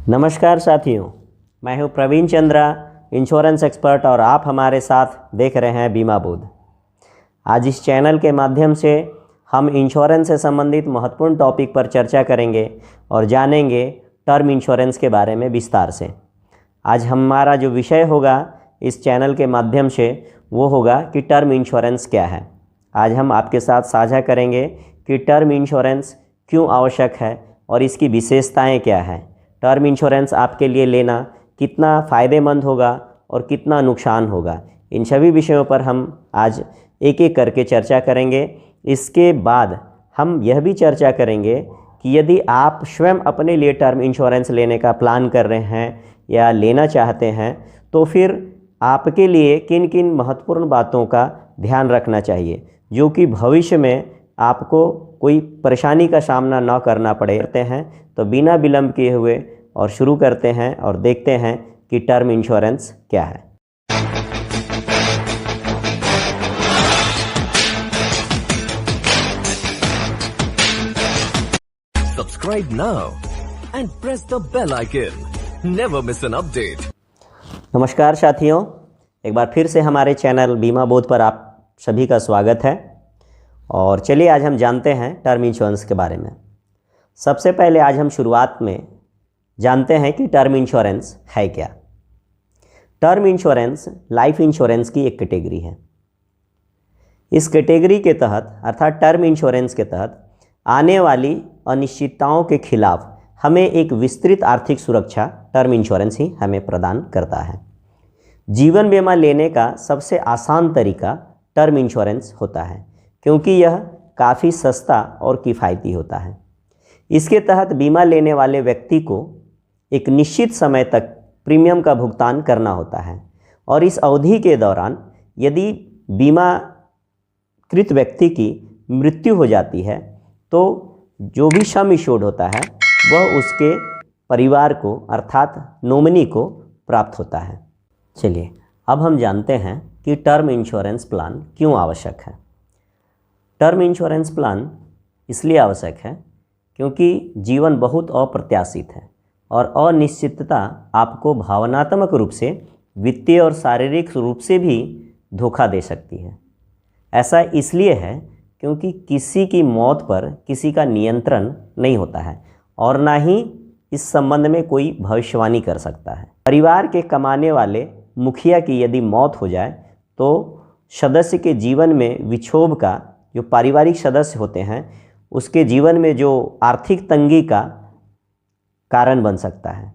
नमस्कार साथियों, मैं हूं प्रवीण चंद्रा, इंश्योरेंस एक्सपर्ट, और आप हमारे साथ देख रहे हैं बीमा बोध। आज इस चैनल के माध्यम से हम इंश्योरेंस से संबंधित महत्वपूर्ण टॉपिक पर चर्चा करेंगे और जानेंगे टर्म इंश्योरेंस के बारे में विस्तार से। आज हमारा जो विषय होगा इस चैनल के माध्यम से वो होगा कि टर्म इंश्योरेंस क्या है। आज हम आपके साथ साझा करेंगे कि टर्म इंश्योरेंस क्यों आवश्यक है और इसकी विशेषताएं क्या हैं। टर्म इंश्योरेंस आपके लिए लेना कितना फ़ायदेमंद होगा और कितना नुकसान होगा, इन सभी विषयों पर हम आज एक एक करके चर्चा करेंगे। इसके बाद हम यह भी चर्चा करेंगे कि यदि आप स्वयं अपने लिए टर्म इंश्योरेंस लेने का प्लान कर रहे हैं या लेना चाहते हैं तो फिर आपके लिए किन किन महत्वपूर्ण बातों का ध्यान रखना चाहिए, जो कि भविष्य में आपको कोई परेशानी का सामना न करना पड़े। करते हैं तो बिना विलंब किए हुए और शुरू करते हैं और देखते हैं कि टर्म इंश्योरेंस क्या है। Subscribe now and press the bell icon. Never miss an update. नमस्कार साथियों, एक बार फिर से हमारे चैनल बीमा बोध पर आप सभी का स्वागत है। और चलिए आज हम जानते हैं टर्म इंश्योरेंस के बारे में। सबसे पहले आज हम शुरुआत में जानते हैं कि टर्म इंश्योरेंस है क्या। टर्म इंश्योरेंस लाइफ इंश्योरेंस की एक कैटेगरी है। इस कैटेगरी के तहत अर्थात टर्म इंश्योरेंस के तहत आने वाली अनिश्चितताओं के खिलाफ हमें एक विस्तृत आर्थिक सुरक्षा टर्म इंश्योरेंस ही हमें प्रदान करता है। जीवन बीमा लेने का सबसे आसान तरीका टर्म इंश्योरेंस होता है, क्योंकि यह काफ़ी सस्ता और किफ़ायती होता है। इसके तहत बीमा लेने वाले व्यक्ति को एक निश्चित समय तक प्रीमियम का भुगतान करना होता है, और इस अवधि के दौरान यदि बीमाकृत व्यक्ति की मृत्यु हो जाती है तो जो भी सम इंश्योर्ड होता है वह उसके परिवार को अर्थात नॉमिनी को प्राप्त होता है। चलिए अब हम जानते हैं कि टर्म इंश्योरेंस प्लान क्यों आवश्यक है। टर्म इंश्योरेंस प्लान इसलिए आवश्यक है क्योंकि जीवन बहुत अप्रत्याशित है और अनिश्चितता आपको भावनात्मक रूप से, वित्तीय और शारीरिक रूप से भी धोखा दे सकती है। ऐसा इसलिए है क्योंकि किसी की मौत पर किसी का नियंत्रण नहीं होता है और ना ही इस संबंध में कोई भविष्यवाणी कर सकता है। परिवार के कमाने वाले मुखिया की यदि मौत हो जाए तो सदस्य के जीवन में विक्षोभ का, जो पारिवारिक सदस्य होते हैं उसके जीवन में जो आर्थिक तंगी का कारण बन सकता है।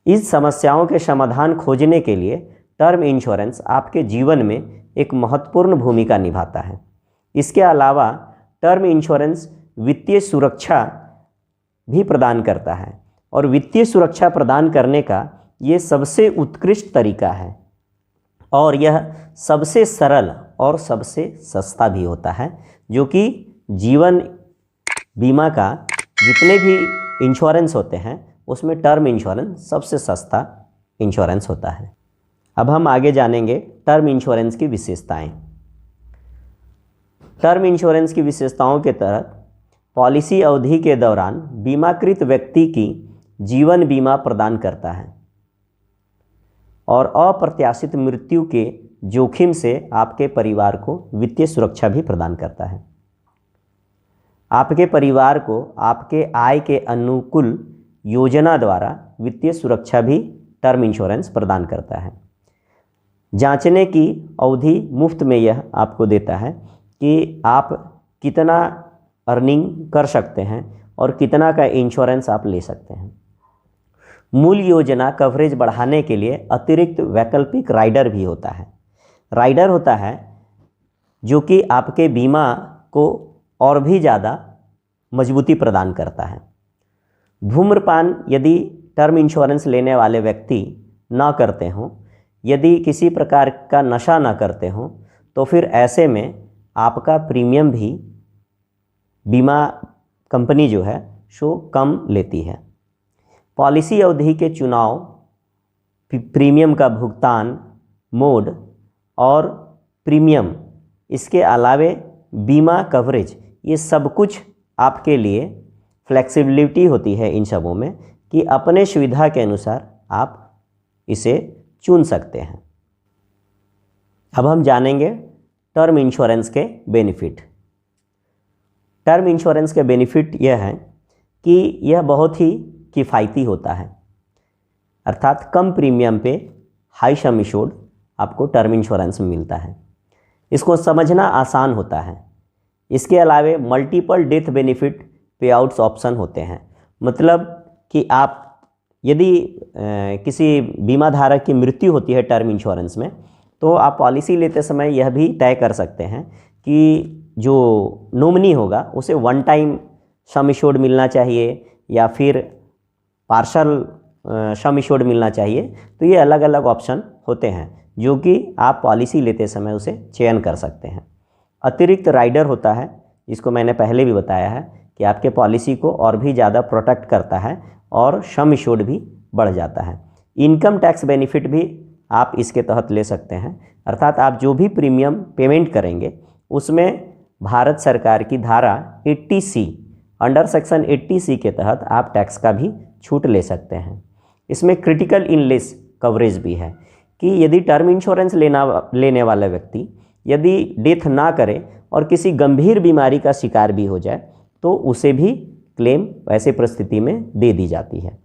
इस समस्याओं के समाधान खोजने के लिए टर्म इंश्योरेंस आपके जीवन में एक महत्वपूर्ण भूमिका निभाता है। इसके अलावा टर्म इंश्योरेंस वित्तीय सुरक्षा भी प्रदान करता है, और वित्तीय सुरक्षा प्रदान करने का ये सबसे उत्कृष्ट तरीका है, और यह सबसे सरल और सबसे सस्ता भी होता है, जो कि जीवन बीमा का जितने भी इंश्योरेंस होते हैं उसमें टर्म इंश्योरेंस सबसे सस्ता इंश्योरेंस होता है। अब हम आगे जानेंगे टर्म इंश्योरेंस की विशेषताएं। टर्म इंश्योरेंस की विशेषताओं के तहत पॉलिसी अवधि के दौरान बीमाकृत व्यक्ति की जीवन बीमा प्रदान करता है और अप्रत्याशित मृत्यु के जोखिम से आपके परिवार को वित्तीय सुरक्षा भी प्रदान करता है। आपके परिवार को आपके आय के अनुकूल योजना द्वारा वित्तीय सुरक्षा भी टर्म इंश्योरेंस प्रदान करता है। जांचने की अवधि मुफ्त में यह आपको देता है कि आप कितना अर्निंग कर सकते हैं और कितना का इंश्योरेंस आप ले सकते हैं। मूल योजना कवरेज बढ़ाने के लिए अतिरिक्त वैकल्पिक राइडर भी होता है। राइडर होता है जो कि आपके बीमा को और भी ज़्यादा मजबूती प्रदान करता है। धूम्रपान यदि टर्म इंश्योरेंस लेने वाले व्यक्ति ना करते हों, यदि किसी प्रकार का नशा ना करते हों, तो फिर ऐसे में आपका प्रीमियम भी बीमा कंपनी जो है सो कम लेती है। पॉलिसी अवधि के चुनाव, प्रीमियम का भुगतान मोड और प्रीमियम, इसके अलावे बीमा कवरेज, ये सब कुछ आपके लिए फ्लेक्सिबिलिटी होती है इन सबों में कि अपने सुविधा के अनुसार आप इसे चुन सकते हैं। अब हम जानेंगे टर्म इंश्योरेंस के बेनिफिट। टर्म इंश्योरेंस के बेनिफिट यह है कि यह बहुत ही किफ़ायती होता है, अर्थात कम प्रीमियम पे हाई सम एश्योर्ड आपको टर्म इंश्योरेंस में मिलता है। इसको समझना आसान होता है। इसके अलावा मल्टीपल डेथ बेनिफिट पे आउट्स ऑप्शन होते हैं, मतलब कि आप यदि किसी बीमा धारक की मृत्यु होती है टर्म इंश्योरेंस में, तो आप पॉलिसी लेते समय यह भी तय कर सकते हैं कि जो नॉमिनी होगा उसे वन टाइम सम एश्योर्ड मिलना चाहिए या फिर पार्शल सम एश्योर्ड मिलना चाहिए। तो ये अलग अलग ऑप्शन होते हैं जो कि आप पॉलिसी लेते समय उसे चयन कर सकते हैं। अतिरिक्त राइडर होता है, जिसको मैंने पहले भी बताया है कि आपके पॉलिसी को और भी ज़्यादा प्रोटेक्ट करता है और सम एश्योर्ड भी बढ़ जाता है। इनकम टैक्स बेनिफिट भी आप इसके तहत ले सकते हैं, अर्थात आप जो भी प्रीमियम पेमेंट करेंगे उसमें भारत सरकार की धारा 80C अंडर सेक्शन 80C के तहत आप टैक्स का भी छूट ले सकते हैं। इसमें क्रिटिकल इलनेस कवरेज भी है कि यदि टर्म इंश्योरेंस लेने वाला व्यक्ति यदि डेथ ना करे और किसी गंभीर बीमारी का शिकार भी हो जाए तो उसे भी क्लेम ऐसे परिस्थिति में दे दी जाती है।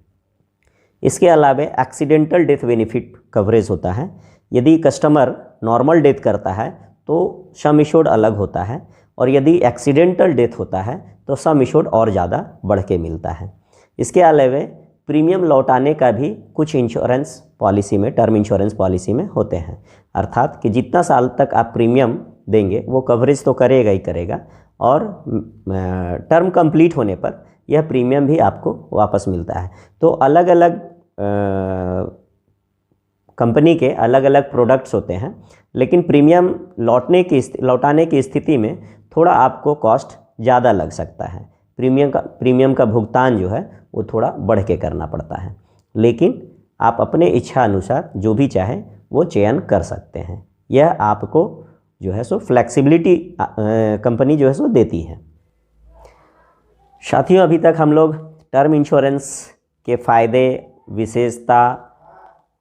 इसके अलावा एक्सीडेंटल डेथ बेनिफिट कवरेज होता है। यदि कस्टमर नॉर्मल डेथ करता है तो सम एश्योर्ड अलग होता है, और यदि एक्सीडेंटल डेथ होता है तो सम एश्योर्ड और ज़्यादा बढ़ के मिलता है। इसके अलावा प्रीमियम लौटाने का भी कुछ इंश्योरेंस पॉलिसी में, टर्म इंश्योरेंस पॉलिसी में होते हैं, अर्थात कि जितना साल तक आप प्रीमियम देंगे वो कवरेज तो करेगा ही करेगा, और टर्म कंप्लीट होने पर यह प्रीमियम भी आपको वापस मिलता है। तो अलग अलग कंपनी के अलग अलग प्रोडक्ट्स होते हैं, लेकिन प्रीमियम लौटाने की स्थिति में थोड़ा आपको कॉस्ट ज़्यादा लग सकता है। प्रीमियम का भुगतान जो है वो थोड़ा बढ़ के करना पड़ता है, लेकिन आप अपने इच्छा अनुसार जो भी चाहें वो चयन कर सकते हैं। यह आपको जो है सो फ्लेक्सिबिलिटी कंपनी जो है सो देती है। साथियों, अभी तक हम लोग टर्म इंश्योरेंस के फ़ायदे, विशेषता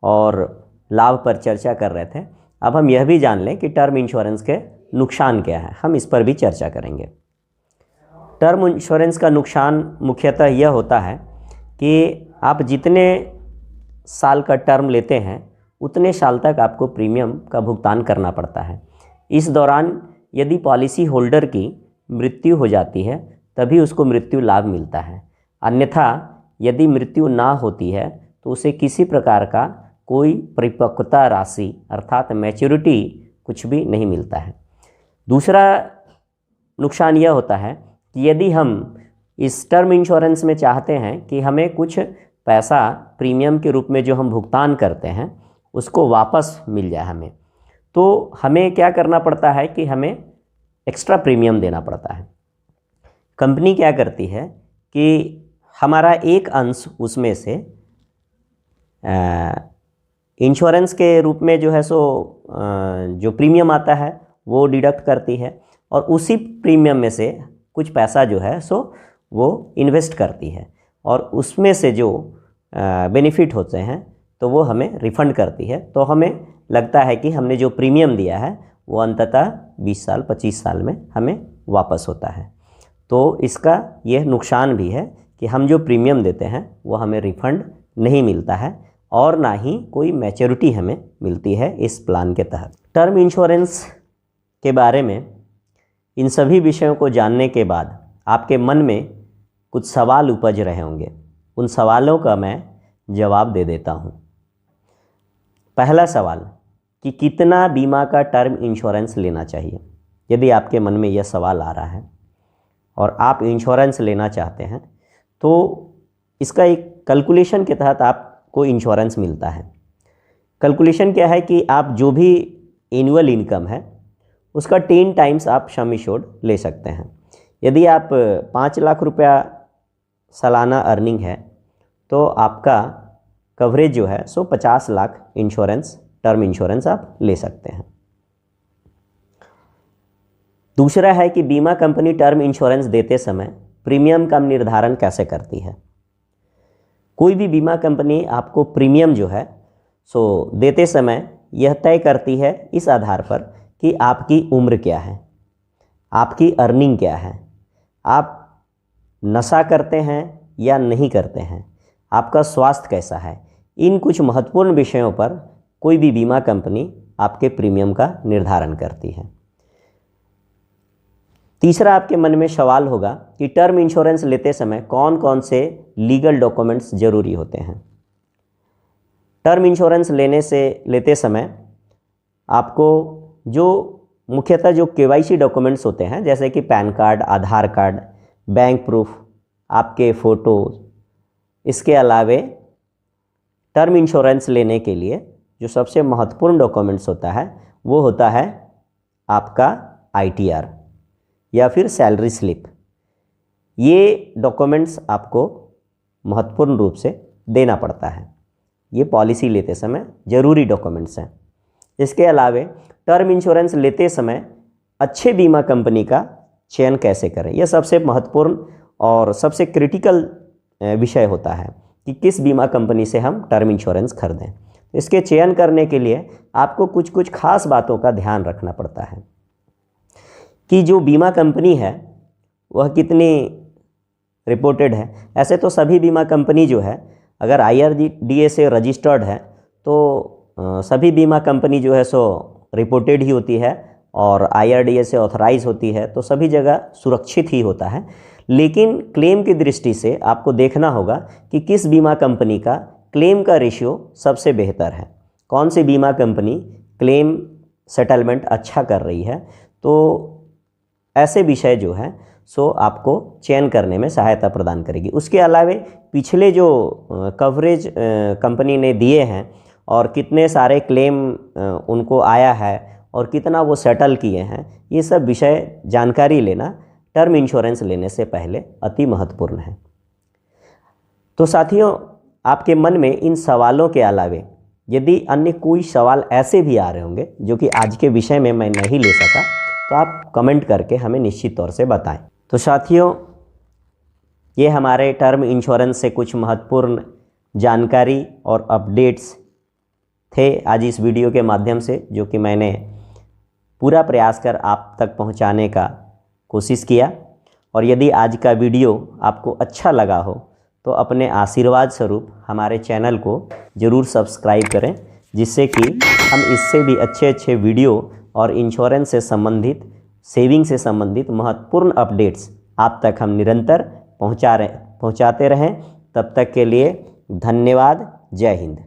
और लाभ पर चर्चा कर रहे थे। अब हम यह भी जान लें कि टर्म इंश्योरेंस के नुकसान क्या है, हम इस पर भी चर्चा करेंगे। टर्म इंश्योरेंस का नुकसान मुख्यतः यह होता है कि आप जितने साल का टर्म लेते हैं उतने साल तक आपको प्रीमियम का भुगतान करना पड़ता है। इस दौरान यदि पॉलिसी होल्डर की मृत्यु हो जाती है तभी उसको मृत्यु लाभ मिलता है, अन्यथा यदि मृत्यु ना होती है तो उसे किसी प्रकार का कोई परिपक्वता राशि अर्थात मैच्योरिटी कुछ भी नहीं मिलता है। दूसरा नुकसान यह होता है कि यदि हम इस टर्म इंश्योरेंस में चाहते हैं कि हमें कुछ पैसा प्रीमियम के रूप में जो हम भुगतान करते हैं उसको वापस मिल जाए हमें, तो हमें क्या करना पड़ता है कि हमें एक्स्ट्रा प्रीमियम देना पड़ता है। कंपनी क्या करती है कि हमारा एक अंश उसमें से इंश्योरेंस के रूप में जो है सो जो प्रीमियम आता है वो डिडक्ट करती है, और उसी प्रीमियम में से कुछ पैसा जो है सो वो इन्वेस्ट करती है, और उसमें से जो बेनिफिट होते हैं तो वो हमें रिफ़ंड करती है। तो हमें लगता है कि हमने जो प्रीमियम दिया है वो अंततः 20 साल 25 साल में हमें वापस होता है। तो इसका यह नुकसान भी है कि हम जो प्रीमियम देते हैं वो हमें रिफ़ंड नहीं मिलता है, और ना ही कोई मैच्योरिटी हमें मिलती है इस प्लान के तहत। टर्म इंश्योरेंस के बारे में इन सभी विषयों को जानने के बाद आपके मन में कुछ सवाल उपज रहे होंगे, उन सवालों का मैं जवाब दे देता हूँ। पहला सवाल कि कितना बीमा का टर्म इंश्योरेंस लेना चाहिए। यदि आपके मन में यह सवाल आ रहा है और आप इंश्योरेंस लेना चाहते हैं तो इसका एक कैलकुलेशन के तहत आपको इंश्योरेंस मिलता है। कैलकुलेशन क्या है कि आप जो भी एनुअल इनकम है उसका 10 टाइम्स आप सम एश्योर्ड ले सकते हैं। यदि आप 5 लाख रुपया सालाना अर्निंग है तो आपका कवरेज जो है सो 50 लाख इंश्योरेंस, टर्म इंश्योरेंस आप ले सकते हैं। दूसरा है कि बीमा कंपनी टर्म इंश्योरेंस देते समय प्रीमियम का निर्धारण कैसे करती है। कोई भी बीमा कंपनी आपको प्रीमियम जो है सो देते समय यह तय करती है इस आधार पर कि आपकी उम्र क्या है, आपकी अर्निंग क्या है, आप नशा करते हैं या नहीं करते हैं, आपका स्वास्थ्य कैसा है। इन कुछ महत्वपूर्ण विषयों पर कोई भी बीमा कंपनी आपके प्रीमियम का निर्धारण करती है। तीसरा आपके मन में सवाल होगा कि टर्म इंश्योरेंस लेते समय कौन कौन से लीगल डॉक्यूमेंट्स जरूरी होते हैं। टर्म इंश्योरेंस लेते समय आपको जो मुख्यतः जो केवाईसी डॉक्यूमेंट्स होते हैं, जैसे कि पैन कार्ड, आधार कार्ड, बैंक प्रूफ, आपके फ़ोटो, इसके अलावे टर्म इंश्योरेंस लेने के लिए जो सबसे महत्वपूर्ण डॉक्यूमेंट्स होता है वो होता है आपका ITR या फिर सैलरी स्लिप। ये डॉक्यूमेंट्स आपको महत्वपूर्ण रूप से देना पड़ता है। ये पॉलिसी लेते समय ज़रूरी डॉक्यूमेंट्स हैं। इसके अलावे टर्म इंश्योरेंस लेते समय अच्छे बीमा कंपनी का चयन कैसे करें, यह सबसे महत्वपूर्ण और सबसे क्रिटिकल विषय होता है कि किस बीमा कंपनी से हम टर्म इंश्योरेंस खरीदें। इसके चयन करने के लिए आपको कुछ कुछ खास बातों का ध्यान रखना पड़ता है कि जो बीमा कंपनी है वह कितनी रिपोर्टेड है। ऐसे तो सभी बीमा कंपनी जो है अगर IRDA से रजिस्टर्ड है तो सभी बीमा कंपनी जो है सो रिपोर्टेड ही होती है और IRDA से ऑथराइज होती है, तो सभी जगह सुरक्षित ही होता है। लेकिन क्लेम की दृष्टि से आपको देखना होगा कि किस बीमा कंपनी का क्लेम का रेशियो सबसे बेहतर है, कौन सी बीमा कंपनी क्लेम सेटलमेंट अच्छा कर रही है। तो ऐसे विषय जो है सो आपको चयन करने में सहायता प्रदान करेगी। उसके अलावा पिछले जो कवरेज कंपनी ने दिए हैं और कितने सारे क्लेम उनको आया है और कितना वो सेटल किए हैं, ये सब विषय जानकारी लेना टर्म इंश्योरेंस लेने से पहले अति महत्वपूर्ण है। तो साथियों, आपके मन में इन सवालों के अलावे यदि अन्य कोई सवाल ऐसे भी आ रहे होंगे जो कि आज के विषय में मैं नहीं ले सका, तो आप कमेंट करके हमें निश्चित तौर से बताएं। तो साथियों, ये हमारे टर्म इंश्योरेंस से कुछ महत्वपूर्ण जानकारी और अपडेट्स थे आज इस वीडियो के माध्यम से, जो कि मैंने पूरा प्रयास कर आप तक पहुंचाने का कोशिश किया। और यदि आज का वीडियो आपको अच्छा लगा हो तो अपने आशीर्वाद स्वरूप हमारे चैनल को ज़रूर सब्सक्राइब करें, जिससे कि हम इससे भी अच्छे वीडियो और इंश्योरेंस से संबंधित, सेविंग से संबंधित महत्वपूर्ण अपडेट्स आप तक हम निरंतर पहुंचाते रहें। तब तक के लिए धन्यवाद। जय हिंद।